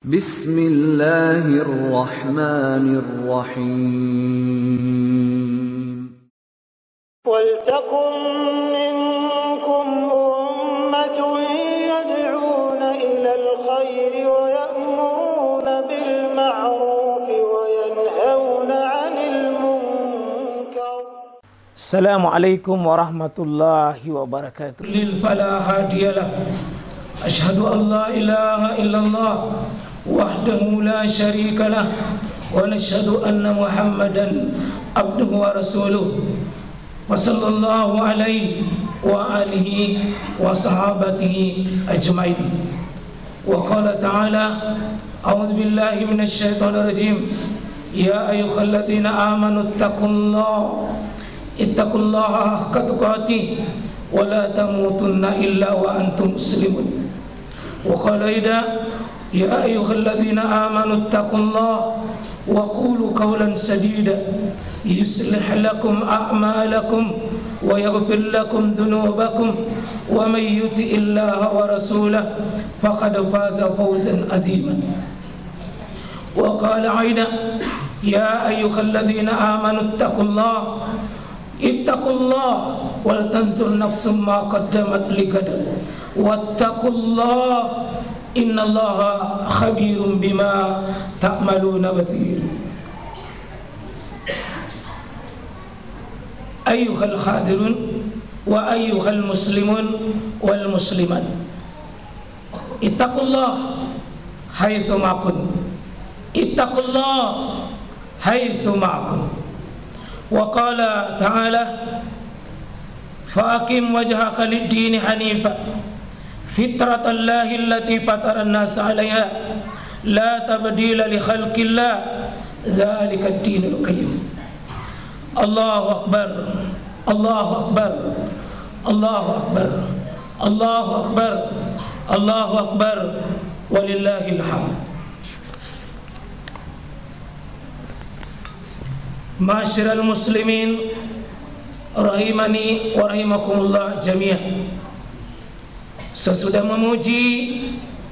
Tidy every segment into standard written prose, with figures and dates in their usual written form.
Bismillahirrahmanirrahim. Waltakum minkum ummatun yad'una ilal khairi wa ya'muruna bil ma'rufi wa yanhauna 'anil munkar. Assalamualaikum warahmatullahi wabarakatuh. Lil fala hadiyalah. Asyhadu an la ilaha illallah wahdahu la syarikalah wa nashhadu anna Muhammadan abduhu wa rasuluh. Wa sallallahu alaihi wa alihi wa sahabatihi ajmain. Wa qala ta'ala a'udzu billahi minasy syaithanir rajim. Ya ayyuhalladzina amanu ittaqullaha haqqa tuqatih wa la tamutunna illa wa antum muslimun. Wa qala ya ayyuhalladzina amanu ittaqullaha wa qulu qawlan sadida yuslih lakum a'malakum wa yaghfir lakum dhunubakum wa may yuti'illaha wa rasulahu faqad faza fawzan 'aziman. Wa qala ya ayyuhalladzina amanu ittaqullaha wal tanzur nafsum ma qaddamat ligad wattaqullaha innallaha khabirum bima ta'maluna bathir. Ayyuhal khadirun wa ayyuhal muslimun wal muslimat, ittaqullaha haitsu ma kuntum. Ittaqullaha haitsu ma kuntum. Wa qala ta'ala faqim wajhaka lid-dini hanifa fitratallahi allati fataran nas 'alaiha la tabdila li khalqillah dzalika ad-dinul qayyim. Allahu akbar, Allahu akbar, Allahu akbar, Allahu akbar, Allahu akbar, walillahil hamd. Ma'asyiral muslimin rahimani wa rahimakumullah jami'an. Sesudah memuji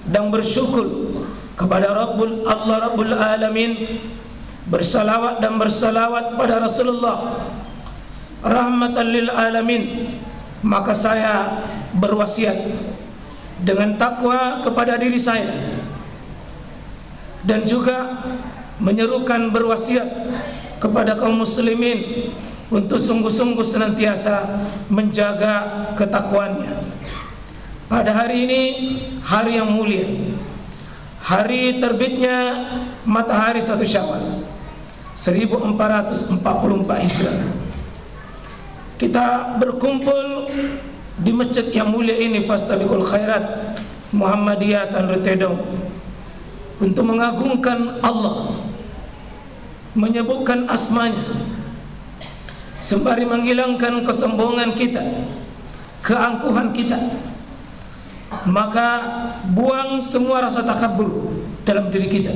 dan bersyukur kepada Allah Rabbul Alamin, bersalawat dan bersalawat pada Rasulullah rahmatan lil alamin, maka saya berwasiat dengan takwa kepada diri saya dan juga menyerukan berwasiat kepada kaum muslimin untuk sungguh-sungguh senantiasa menjaga ketakwaannya. Pada hari ini, hari yang mulia, hari terbitnya matahari 1 Syawal 1444 Hijrah, kita berkumpul di masjid yang mulia ini, Fastabiqul Khairat Muhammadiyah Tandru Tedong, untuk mengagungkan Allah, menyebutkan asmanya, sembari menghilangkan kesombongan kita, keangkuhan kita. Maka buang semua rasa takabur dalam diri kita,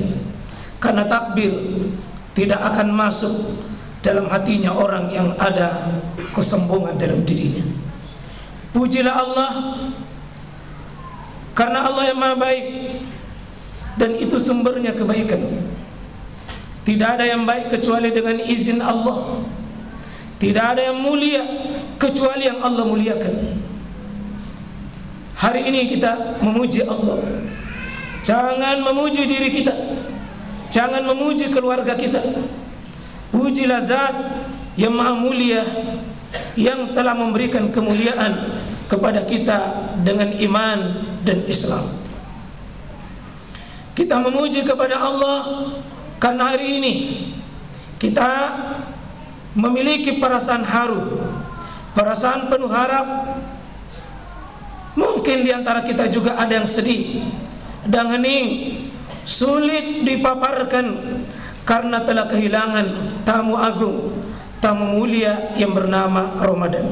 karena takbir tidak akan masuk dalam hatinya orang yang ada kesombongan dalam dirinya. Pujilah Allah, karena Allah yang Maha Baik dan itu sumbernya kebaikan. Tidak ada yang baik kecuali dengan izin Allah. Tidak ada yang mulia kecuali yang Allah muliakan. Hari ini kita memuji Allah. Jangan memuji diri kita, jangan memuji keluarga kita. Pujilah Zat yang Maha Mulia, yang telah memberikan kemuliaan kepada kita dengan iman dan Islam. Kita memuji kepada Allah karena hari ini kita memiliki perasaan haru, perasaan penuh harap. Mungkin di antara kita juga ada yang sedih dan hening, sulit dipaparkan karena telah kehilangan tamu agung, tamu mulia yang bernama Ramadan.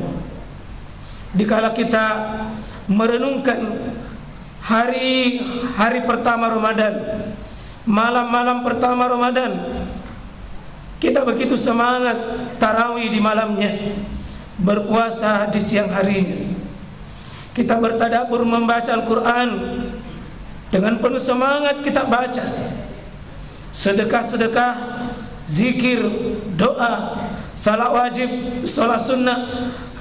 Dikala kita merenungkan hari pertama Ramadan, malam-malam pertama Ramadan, kita begitu semangat tarawih di malamnya, berpuasa di siang harinya. Kita bertadabbur membaca Al-Quran Dengan penuh semangat kita baca sedekah-sedekah, zikir, doa, salat wajib, salat sunnah,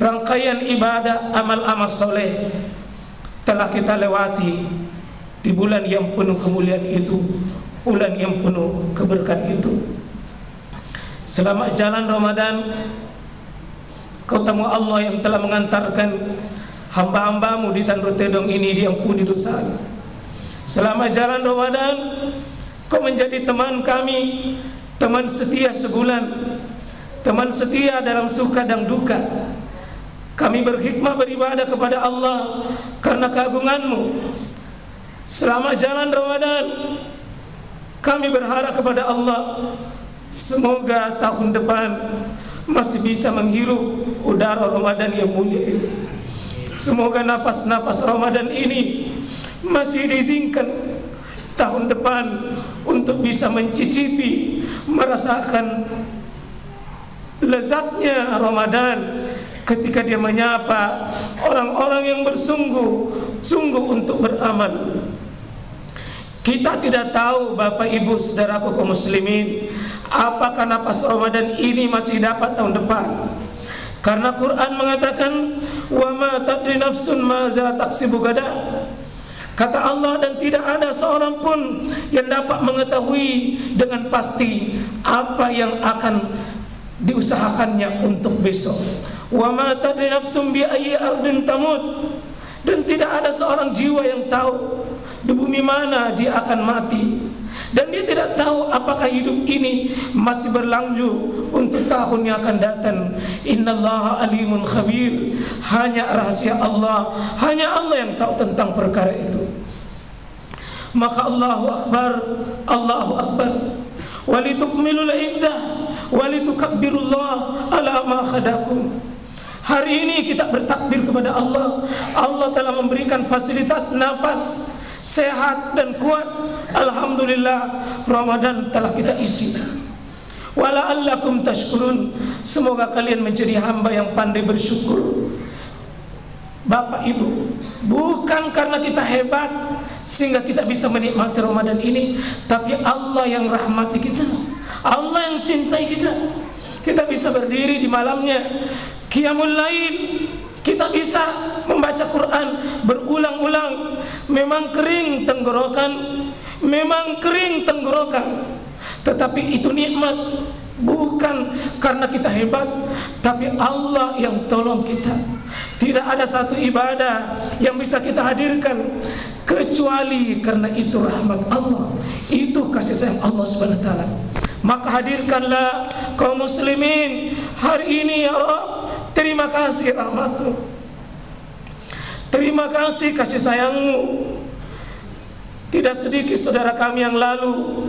rangkaian ibadah, amal-amal soleh telah kita lewati di bulan yang penuh kemuliaan itu, bulan yang penuh keberkahan itu. Selamat jalan Ramadan. Kau tamu Allah yang telah mengantarkan hamba-hambamu di Tanru Tedong ini diampuni dosa. Selamat jalan Ramadan. Kau menjadi teman kami, teman setia sebulan, teman setia dalam suka dan duka. Kami berhikmah beribadah kepada Allah karena keagungan-Mu. Selamat jalan Ramadan. Kami berharap kepada Allah, semoga tahun depan masih bisa menghirup udara Ramadan yang mulia ini. Semoga napas-napas Ramadan ini masih diizinkan tahun depan untuk bisa mencicipi, merasakan lezatnya Ramadan ketika dia menyapa orang-orang yang bersungguh-sungguh untuk beramal. Kita tidak tahu Bapak Ibu saudaraku kaum muslimin, apakah napas Ramadan ini masih dapat tahun depan. Karena Quran mengatakan, wa ma tadri nafsun ma za taksibu gada. Kata Allah, dan tidak ada seorang pun yang dapat mengetahui dengan pasti apa yang akan diusahakannya untuk besok. Wa ma tadri nafsun bi ayyi ardin tamut. Dan tidak ada seorang jiwa yang tahu di bumi mana dia akan mati. Dan dia tidak tahu apakah hidup ini masih berlanjut untuk tahun yang akan datang. Innallaha alimun khabir. Hanya rahasia Allah, hanya Allah yang tahu tentang perkara itu. Maka Allahu Akbar, Allahu Akbar. Walitukmilul iddah, walitukabbirullah ala ma khadakum. Hari ini kita bertakbir kepada Allah. Allah telah memberikan fasilitas napas sehat dan kuat. Alhamdulillah, Ramadan telah kita isi. Wala'allakum tashkurun. Semoga kalian menjadi hamba yang pandai bersyukur. Bapak Ibu, bukan karena kita hebat sehingga kita bisa menikmati Ramadan ini, tapi Allah yang rahmati kita, Allah yang cintai kita. Kita bisa berdiri di malamnya, qiyamul lail, kita bisa membaca Quran berulang-ulang. Memang kering tenggorokan, tetapi itu nikmat. Bukan karena kita hebat, tapi Allah yang tolong kita. Tidak ada satu ibadah yang bisa kita hadirkan kecuali karena itu rahmat Allah, itu kasih sayang Allah Subhanahu wa taala. Maka hadirkanlah kaum muslimin hari ini ya Rabb. Terima kasih rahmat-Mu, terima kasih kasih sayang-Mu. Tidak sedikit saudara kami yang lalu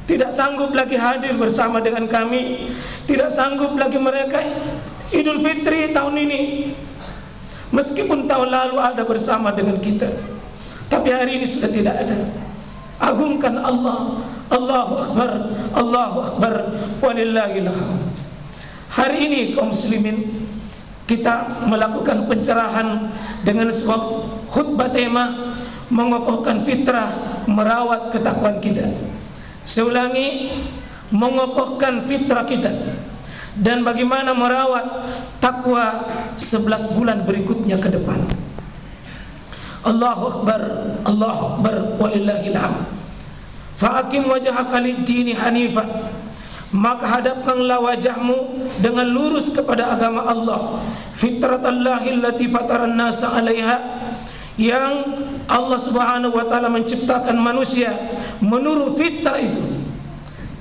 tidak sanggup lagi hadir bersama dengan kami, tidak sanggup lagi mereka Idul Fitri tahun ini. Meskipun tahun lalu ada bersama dengan kita, tapi hari ini sudah tidak ada. Agungkan Allah, Allahu Akbar, Allahu Akbar, walillahil hamd. Hari ini kaum muslimin, kita melakukan pencerahan dengan sebuah khutbah tema mengokohkan fitrah, merawat ketakwaan kita. Saya ulangi, mengokohkan fitrah kita dan bagaimana merawat takwa 11 bulan berikutnya ke depan. Allahu Akbar, Allahu Akbar, walillahil hamd. Fa'akim wajhaka lid-dini hanifa. Maka hadapkanlah wajahmu dengan lurus kepada agama Allah. Fitratallahi allati fataran nasa 'alaiha, yang Allah Subhanahu wa taala menciptakan manusia menurut fitrah itu.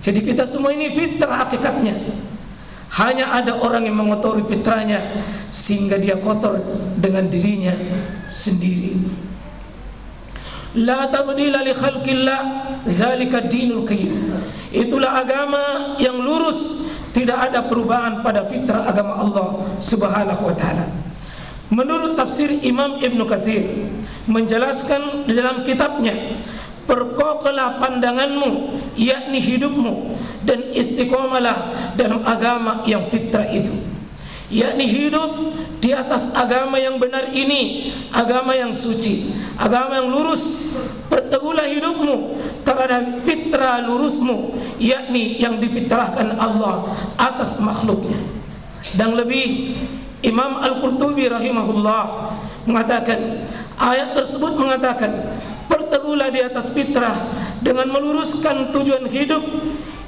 Jadi kita semua ini fitrah hakikatnya. Hanya ada orang yang mengotori fitrahnya sehingga dia kotor dengan dirinya sendiri. La tabdila li khalqillah, zalika dinul qayyim. Itulah agama yang lurus, tidak ada perubahan pada fitrah agama Allah Subhanahu wa taala. Menurut tafsir Imam Ibn Katsir menjelaskan di dalam kitabnya, perkokohlah pandanganmu, yakni hidupmu, dan istiqomalah dalam agama yang fitrah itu, yakni hidup di atas agama yang benar ini, agama yang suci, agama yang lurus, perteguhlah hidupmu terhadap fitrah lurusmu, yakni yang difitrahkan Allah atas makhluknya. Dan lebih, Imam Al-Qurtubi rahimahullah mengatakan, ayat tersebut mengatakan, perteguhlah di atas fitrah dengan meluruskan tujuan hidup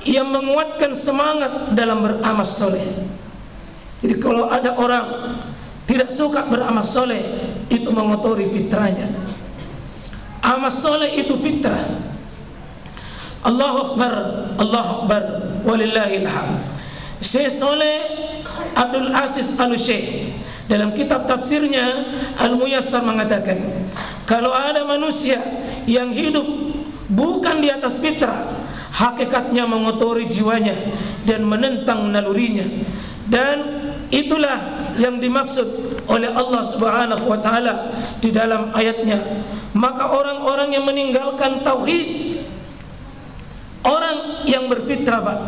yang menguatkan semangat dalam beramal soleh. Jadi kalau ada orang tidak suka beramal soleh, itu mengotori fitrahnya. Amal soleh itu fitrah. Allahu Akbar, Allahu Akbar, walillahil hamd. Syekh Saleh Abdul Aziz Al-Syekh dalam kitab tafsirnya Al-Muyassar mengatakan, kalau ada manusia yang hidup bukan di atas fitrah, hakikatnya mengotori jiwanya dan menentang nalurinya. Dan itulah yang dimaksud oleh Allah Subhanahu wa taala di dalam ayatnya. Maka orang-orang yang meninggalkan tauhid, orang yang berfitrah, Pak,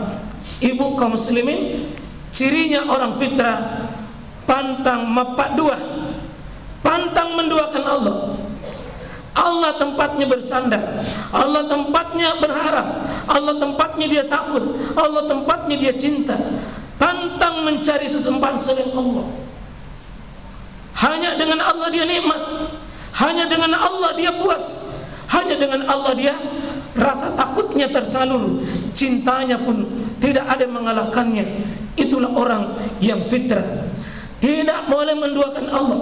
Ibu kaum muslimin, cirinya orang fitrah pantang mapak dua, pantang menduakan Allah. Allah tempatnya bersandar, Allah tempatnya berharap, Allah tempatnya dia takut, Allah tempatnya dia cinta. Pantang mencari sesembahan selain Allah. Hanya dengan Allah dia nikmat, hanya dengan Allah dia puas, hanya dengan Allah dia rasa takutnya tersalur, cintanya pun tidak ada yang mengalahkannya. Itulah orang yang fitrah. Tidak boleh menduakan Allah.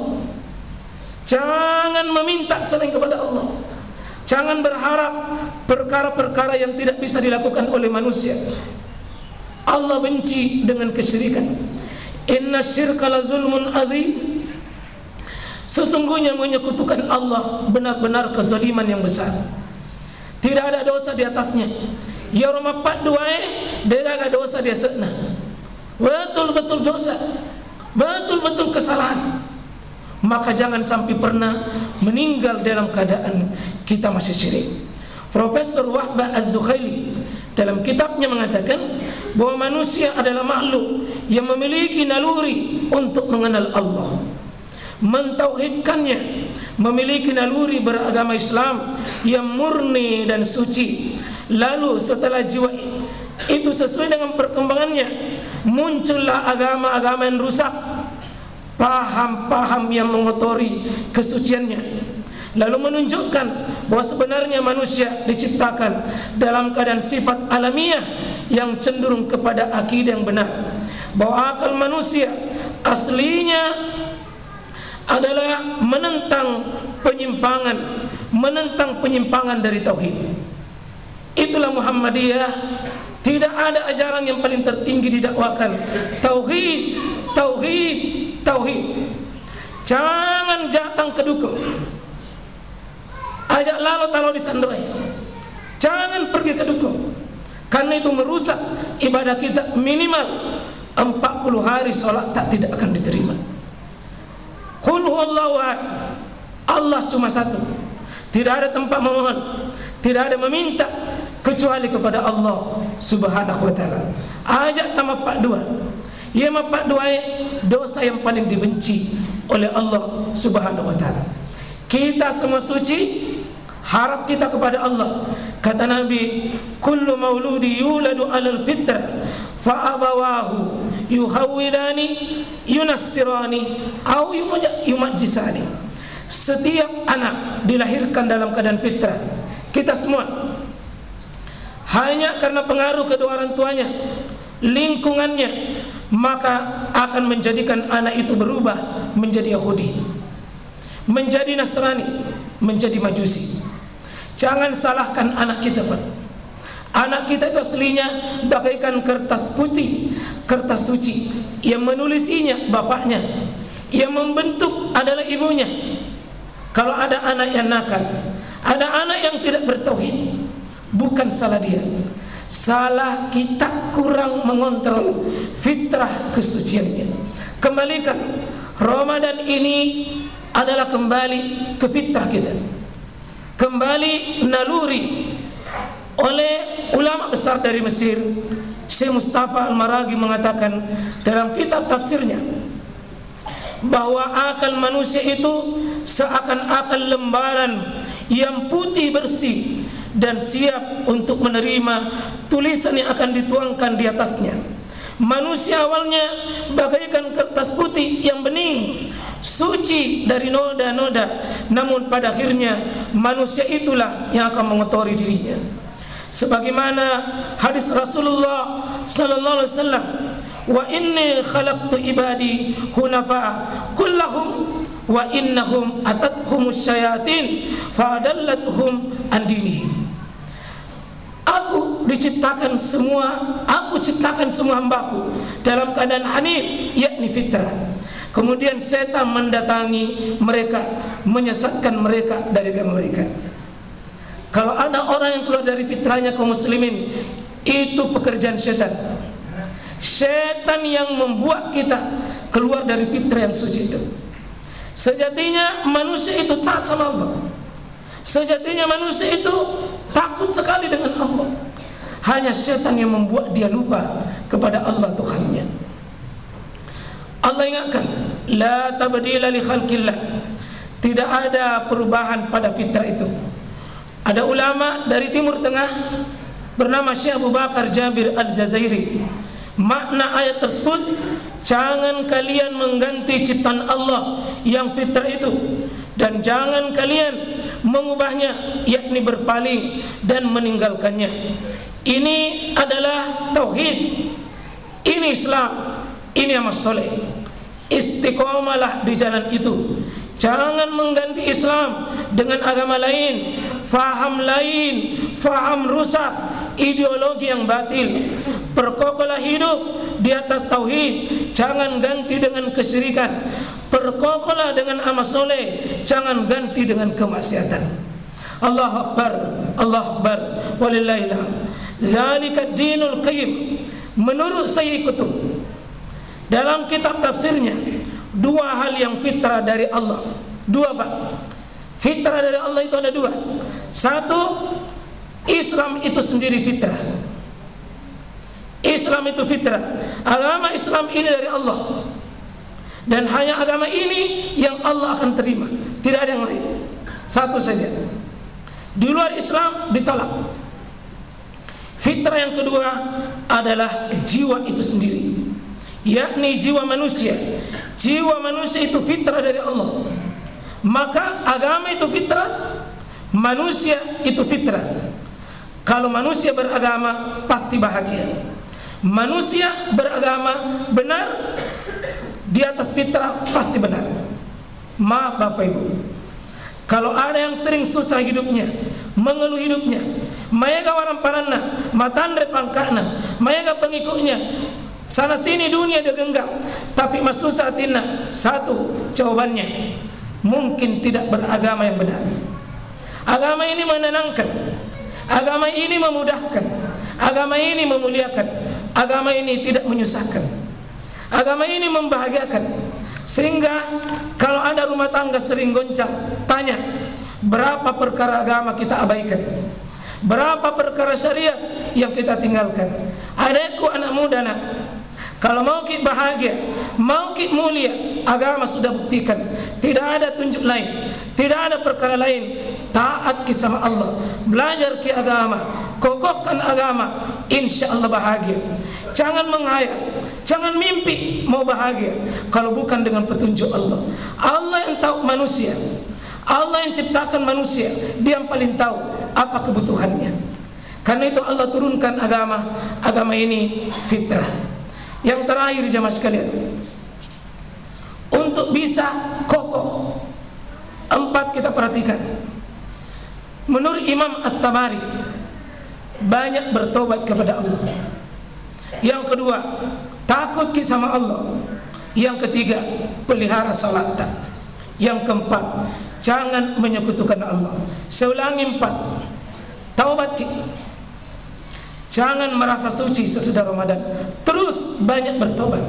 Jangan meminta selain kepada Allah. Jangan berharap perkara-perkara yang tidak bisa dilakukan oleh manusia. Allah benci dengan kesyirikan. Inna syirka la zulmun adzim. Sesungguhnya menyekutukan Allah benar-benar kezaliman yang besar. Tidak ada dosa di atasnya. Ya romapat duae, dia ada dosa dia setna. Betul-betul dosa, betul-betul kesalahan. Maka jangan sampai pernah meninggal dalam keadaan kita masih syirik. Profesor Wahbah Az-Zukhaili dalam kitabnya mengatakan bahwa manusia adalah makhluk yang memiliki naluri untuk mengenal Allah, mentauhidkannya, memiliki naluri beragama Islam yang murni dan suci. Lalu setelah jiwa itu sesuai dengan perkembangannya, muncullah agama-agama yang rusak, paham-paham yang mengotori kesuciannya, lalu menunjukkan bahwa sebenarnya manusia diciptakan dalam keadaan sifat alamiah yang cenderung kepada akidah yang benar, bahwa akal manusia aslinya adalah menentang penyimpangan dari tauhid. Itulah Muhammadiyah. Tidak ada ajaran yang paling tertinggi didakwakan. Tauhid, tauhid, tauhid. Jangan datang ke dukun, ajak lalu taruh di sandrai. Jangan pergi ke dukun, karena itu merusak ibadah kita. Minimal 40 hari sholat tidak akan diterima. Qul huwallahu ahad. Allah cuma satu. Tidak ada tempat memohon, tidak ada meminta kecuali kepada Allah Subhanahu wa taala. Ajak tamat dua. Ya mapak dua dosa yang paling dibenci oleh Allah Subhanahu wa taala. Kita semua suci, harap kita kepada Allah. Kata Nabi, kullu mauludi yuladu 'alal fitrah fa abawahu yuhawwilani yunassirani au yumajjisani. Setiap anak dilahirkan dalam keadaan fitrah. Kita semua hanya karena pengaruh kedua orang tuanya, lingkungannya, maka akan menjadikan anak itu berubah menjadi Yahudi, menjadi Nasrani, menjadi Majusi. Jangan salahkan anak kita, Pak. Anak kita itu aslinya bagaikan kertas putih, kertas suci, yang menulisinya bapaknya, yang membentuk adalah ibunya. Kalau ada anak yang nakal, ada anak yang tidak bertauhid, bukan salah dia, salah kita kurang mengontrol fitrah kesuciannya. Kembalikan, Ramadan ini adalah kembali ke fitrah kita, kembali naluri. Oleh ulama besar dari Mesir, Syekh Mustafa Al-Maraghi mengatakan dalam kitab tafsirnya bahwa akal manusia itu seakan-akan lembaran yang putih bersih dan siap untuk menerima tulisan yang akan dituangkan di atasnya. Manusia awalnya bagaikan kertas putih yang bening, suci dari noda-noda, namun pada akhirnya manusia itulah yang akan mengotori dirinya. Sebagaimana hadis Rasulullah sallallahu alaihi wasallam, wa inni khalaqtu ibadi hunafa kullahum wa innahum atathumus syayatin fadallatuhum an dinihim. Aku ciptakan semua hambaku dalam keadaan hanif, yakni fitrah. Kemudian setan mendatangi mereka, menyesatkan mereka dari agama mereka. Kalau ada orang yang keluar dari fitrahnya kaum muslimin, itu pekerjaan setan. Setan yang membuat kita keluar dari fitrah yang suci itu. Sejatinya manusia itu taat sama Allah. Sejatinya manusia itu takut sekali dengan Allah. Hanya setan yang membuat dia lupa kepada Allah Tuhannya. Allah ingatkan, la tabdila li khalqillah. Tidak ada perubahan pada fitrah itu. Ada ulama dari Timur Tengah bernama Syekh Abu Bakar Jabir Al-Jazairi. Makna ayat tersebut, jangan kalian mengganti ciptaan Allah yang fitrah itu, dan jangan kalian mengubahnya, yakni berpaling dan meninggalkannya. Ini adalah tauhid, ini Islam, ini amal soleh. Istiqomalah di jalan itu. Jangan mengganti Islam dengan agama lain, faham rusak, ideologi yang batil. Perkokohlah hidup di atas tauhid, jangan ganti dengan kesyirikan. Perkokohlah dengan amal soleh, jangan ganti dengan kemaksiatan. Allahu Akbar, Allahu Akbar, walillahil hamd. Zalika dinul qayyim. Menurut Sayyid Qutb dalam kitab tafsirnya, dua hal yang fitrah dari Allah. Dua, Pak. Fitrah dari Allah itu ada dua. Satu, Islam itu sendiri fitrah. Islam itu fitrah. Agama Islam ini dari Allah. Dan hanya agama ini yang Allah akan terima. Tidak ada yang lain. Satu saja. Di luar Islam ditolak. Fitrah yang kedua adalah jiwa itu sendiri, yakni jiwa manusia. Jiwa manusia itu fitrah dari Allah. Maka agama itu fitrah, manusia itu fitrah. Kalau manusia beragama pasti bahagia. Manusia beragama benar di atas fitrah pasti benar. Maaf Bapak Ibu, kalau ada yang sering susah hidupnya, mengeluh hidupnya, mayaga warang paranna, matandre pangkakna, mayaga pengikutnya, sana sini dunia dia genggam, tapi masusah tina. Satu jawabannya, mungkin tidak beragama yang benar. Agama ini menenangkan, agama ini memudahkan, agama ini memuliakan, agama ini tidak menyusahkan, agama ini membahagiakan. Sehingga kalau ada rumah tangga sering goncang, tanya berapa perkara agama kita abaikan, berapa perkara syariat yang kita tinggalkan. Adekku anak muda nak, kalau mau kita bahagia, mau kita mulia, agama sudah buktikan. Tidak ada tunjuk lain, tidak ada perkara lain. Taat ki sama Allah, belajar ki agama, kokohkan agama, insya Allah bahagia. Jangan menghayal, jangan mimpi mau bahagia kalau bukan dengan petunjuk Allah. Allah yang tahu manusia, Allah yang ciptakan manusia, Dia yang paling tahu apa kebutuhannya. Karena itu Allah turunkan agama. Agama ini fitrah. Yang terakhir jemaah sekalian, untuk bisa kokoh, 4 kita perhatikan. Menurut Imam At-Tabari, banyak bertobat kepada Allah. Yang kedua, takut sama Allah. Yang ketiga, pelihara salat. Yang keempat, jangan menyekutukan Allah. Saya ulangi 4. Taubat. Jangan merasa suci sesudah Ramadan. Terus banyak bertobat.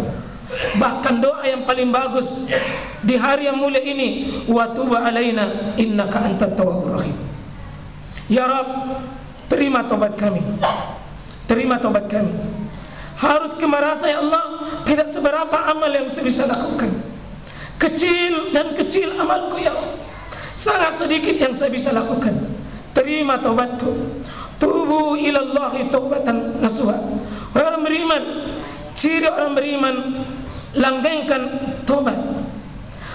Bahkan doa yang paling bagus di hari yang mulia ini, wa tuba alaina innaka antat tawwabur rahim. Ya Rabb, terima taubat kami. Terima taubat kami. Harus merasa ya Allah, tidak seberapa amal yang saya bisa lakukan. Kecil dan kecil amalku ya Allah. sangat sedikit yang saya bisa lakukan. Terima taubatku. Tubu ilallahi taubatan nasuha. Orang beriman, ciri orang beriman, langgengkan taubat.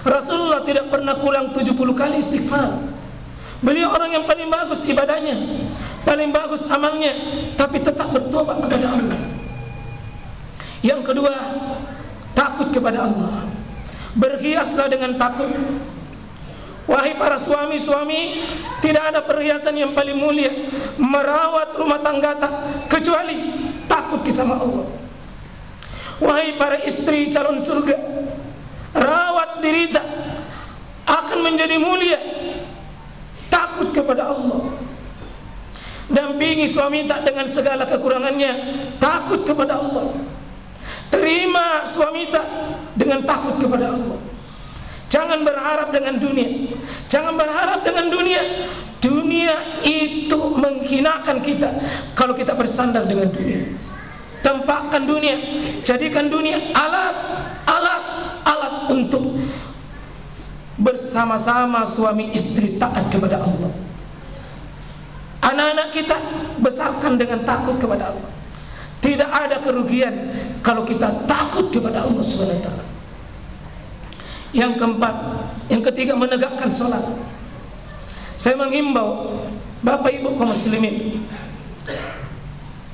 Rasulullah tidak pernah kurang 70 kali istighfar. Beliau orang yang paling bagus ibadahnya, paling bagus amalnya, tapi tetap bertobat kepada Allah. Yang kedua, takut kepada Allah. Berhiaslah dengan takut. Wahai para suami-suami, tidak ada perhiasan yang paling mulia merawat rumah tangga kecuali takut sama Allah. Wahai para istri calon surga, rawat diri tak akan menjadi mulia takut kepada Allah. Dampingi suami tak dengan segala kekurangannya, takut kepada Allah. Terima suami tak dengan takut kepada Allah. Jangan berharap dengan dunia. Jangan berharap dengan dunia. Dunia itu menghinakan kita kalau kita bersandar dengan dunia. Tempatkan dunia, jadikan dunia alat untuk bersama-sama suami istri taat kepada Allah. Anak-anak kita besarkan dengan takut kepada Allah. Tidak ada kerugian kalau kita takut kepada Allah Subhanahu wa taala. Yang keempat, yang ketiga, menegakkan salat. Saya menghimbau Bapak Ibu kaum muslimin,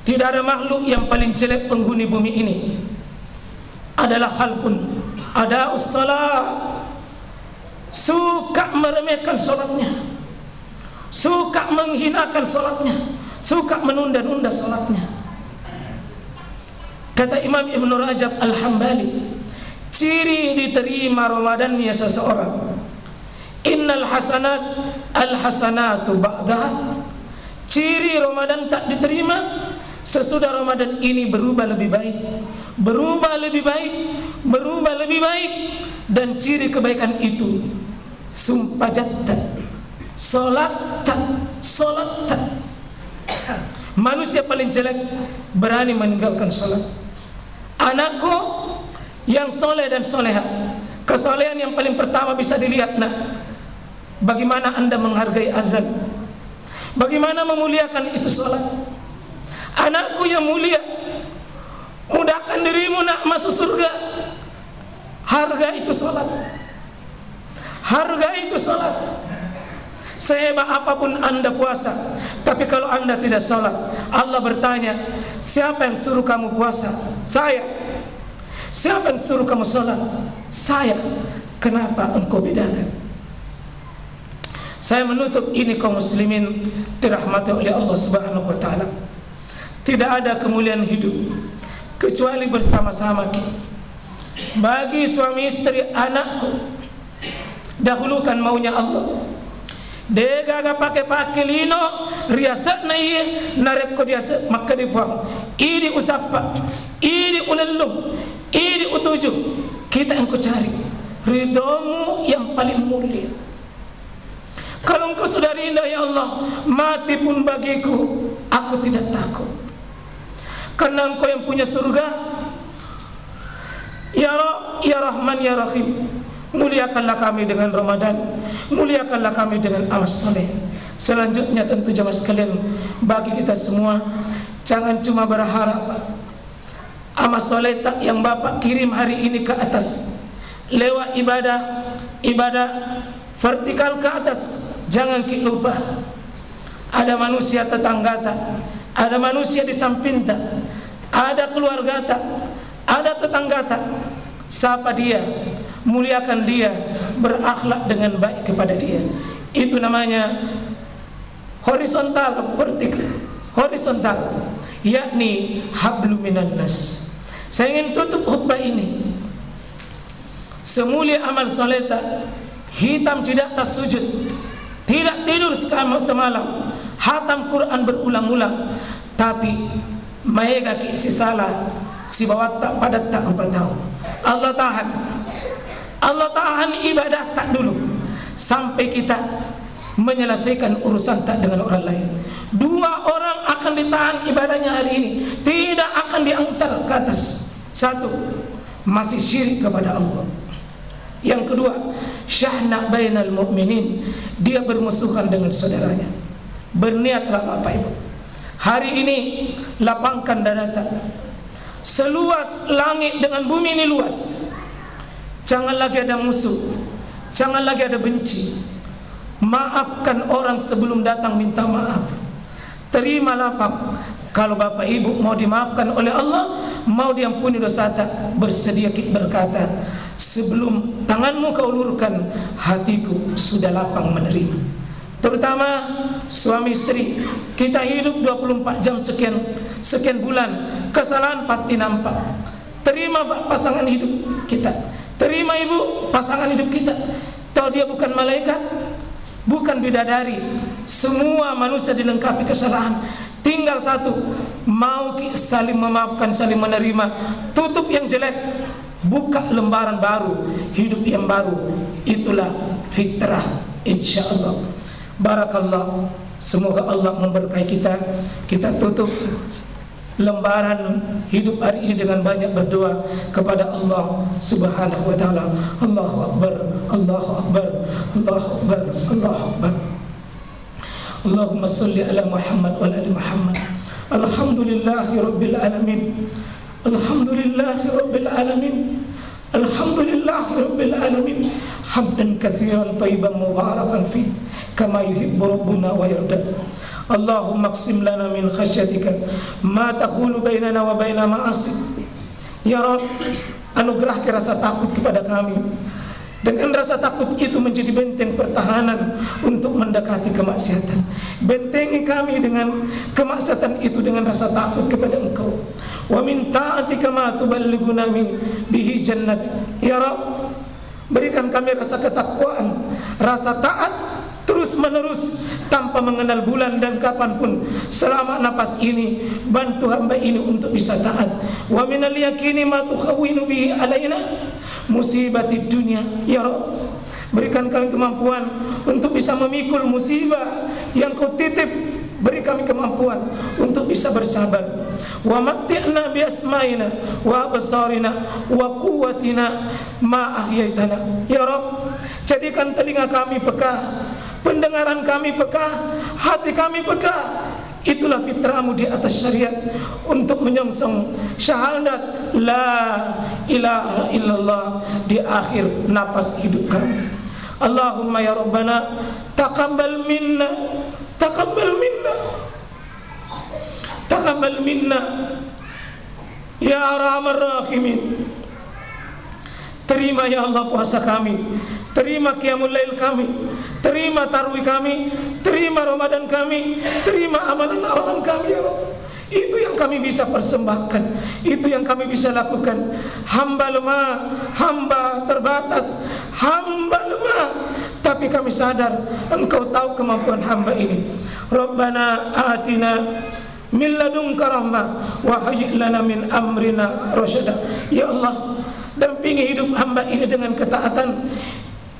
tidak ada makhluk yang paling jelek penghuni bumi ini adalah khalqun adaa'us salat. Suka meremehkan salatnya, suka menghinakan salatnya, suka menunda-nunda salatnya. Kata Imam Ibn Rajab Al-Hambali, ciri diterima Ramadannya seseorang, innal hasanat al-hasanatu ba'daha. Ciri Ramadan tak diterima sesudah Ramadan ini berubah lebih baik, berubah lebih baik, berubah lebih baik. Dan ciri kebaikan itu sumpajatan, solatan. Manusia paling jelek berani meninggalkan solat. Anakku yang soleh dan soleha, kesolehan yang paling pertama bisa dilihat, nak, bagaimana anda menghargai azan, bagaimana memuliakan itu solat. Anakku yang mulia, mudahkan dirimu nak masuk surga. Harga itu solat, harga itu solat. Sehebat apapun anda puasa, tapi kalau anda tidak solat, Allah bertanya, siapa yang suruh kamu puasa? Saya. Siapa yang suruh kamu solat? Saya. Kenapa engkau bedakan? Saya menutup ini kaum muslimin dirahmati oleh Allah Subhanahu wa taala. Tidak ada kemuliaan hidup kecuali bersama-sama kita. Bagi suami istri, anakku, dahulukan maunya Allah. Dega ga pakai lino riasat na iye narek ko dia maka di puang idi usapa idi ulelum idi utuju. Kita yang kau cari ridhomu yang paling mulia. Kalau engkau sudah rindu, ya Allah, mati pun bagiku aku tidak takut, karena engkau yang punya surga. Ya Rabb, ya Rahman, ya Rahim, muliakanlah kami dengan Ramadan, muliakanlah kami dengan amal soleh. Selanjutnya tentu jamaah sekalian, bagi kita semua, jangan cuma berharap amal soleh tak yang Bapak kirim hari ini ke atas lewat ibadah vertikal ke atas. Jangan kita lupa ada manusia tetangga tak, ada manusia di samping tak, ada keluarga tak, ada tetangga tak. Sapa dia, muliakan dia, berakhlak dengan baik kepada dia. Itu namanya horizontal, vertikal, horizontal, yakni hablum minan nas. Saya ingin tutup khutbah ini, semulia amal soleh hitam tidak tasujud, tidak tidur semalam, hatam Quran berulang-ulang, tapi maega ki si salah si bawat tak padat tak apa tahu. Allah tahan ibadah tak dulu sampai kita menyelesaikan urusan tak dengan orang lain. Dua orang akan ditahan ibadahnya hari ini, tidak akan diangkat ke atas. Satu, masih syirik kepada Allah. Yang kedua, syahna bainal mu'minin, dia bermusuhan dengan saudaranya. Berniatlah Bapak Ibu, hari ini lapangkan dada, seluas langit dengan bumi ini luas. Jangan lagi ada musuh, jangan lagi ada benci. Maafkan orang sebelum datang minta maaf. Terima lapang. Kalau Bapak Ibu mau dimaafkan oleh Allah, mau diampuni dosa, bersedia berkata, sebelum tanganmu kau ulurkan, hatiku sudah lapang menerima. Terutama suami istri, kita hidup 24 jam sekian bulan, kesalahan pasti nampak. Terima pasangan hidup kita, terima ibu pasangan hidup kita. Tahu dia bukan malaikat, bukan bidadari. Semua manusia dilengkapi kesalahan. Tinggal satu, mau saling memaafkan, saling menerima. Tutup yang jelek, buka lembaran baru, hidup yang baru. Itulah fitrah, insya Allah. Barakallah. Semoga Allah memberkahi kita. Kita tutup lembaran hidup hari ini dengan banyak berdoa kepada Allah Subhanahu wa taala. Allahu akbar, Allahu akbar, Allahu akbar, Allahu akbar. Allahumma salli ala Muhammad wa ala ali Muhammad. Alhamdulillahi rabbil alamin. Alhamdulillahi rabbil alamin. Alhamdulillahi rabbil alamin. Hamdan katsiran thayyiban mubarakan fi kama yuhibbu rabbuna wa yarda. Allahumma aqsim lana min khasyatika ma tahulu bainana wa baina ma'asik. Ya Rabb, anugerahkan rasa takut kepada kami. Dengan rasa takut itu menjadi benteng pertahanan untuk mendekati kemaksiatan. Bentengi kami dengan kemaksiatan itu dengan rasa takut kepada Engkau. Wa min ta'atika ma tuballighuna bihi jannat. Ya Rabb, berikan kami rasa ketakwaan, rasa taat terus menerus tanpa mengenal bulan dan kapanpun. Selama napas ini, bantu hamba ini untuk bisa taat. Wa minal yakini ma tukhawwinu bihi alaina musibati dunia. Ya Rabb, berikan kami kemampuan untuk bisa memikul musibah yang Kau titip. Beri kami kemampuan untuk bisa bersabar. Wa matti'na bi asma'ina wa absarina wa quwwatina ma ahyaitana. Ya Rabb, jadikan telinga kami peka, pendengaran kami peka, hati kami peka. Itulah fitrahmu di atas syariat untuk menyongsong syahadat la ilaha illallah di akhir napas hidup kami. Allahumma ya Rabbana taqabbal minna, taqabbal minna, taqabbal minna ya arhamar rahimin. Terima ya Allah puasa kami, terima qiyamul lail kami, terima tarawih kami, terima Ramadan kami, terima amalan-amalan kami ya Rabb. Itu yang kami bisa persembahkan, itu yang kami bisa lakukan. Hamba lemah, hamba terbatas, hamba lemah, tapi kami sadar Engkau tahu kemampuan hamba ini. Rabbana atina min ladunka rahmah wa hayyi' lana min amrina rasyada. Ya Allah, dampingi hidup hamba ini dengan ketaatan,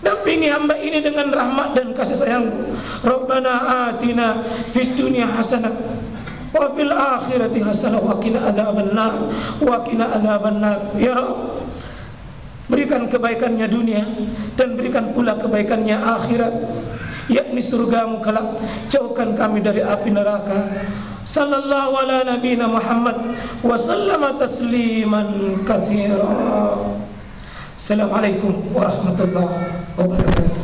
dampingi hamba ini dengan rahmat dan kasih sayang-Mu. Rabbana atina fid dunya hasanah wa fil akhirati hasanah wa qina adzabannar wa qina adzabannar. Ya Rabb, berikan kebaikannya dunia dan berikan pula kebaikannya akhirat, yakni surga-Mu kelak. Jauhkan kami dari api neraka. Sallallahu ala nabiyina Muhammad wa sallama tasliman katsira. Assalamualaikum warahmatullahi wabarakatuh.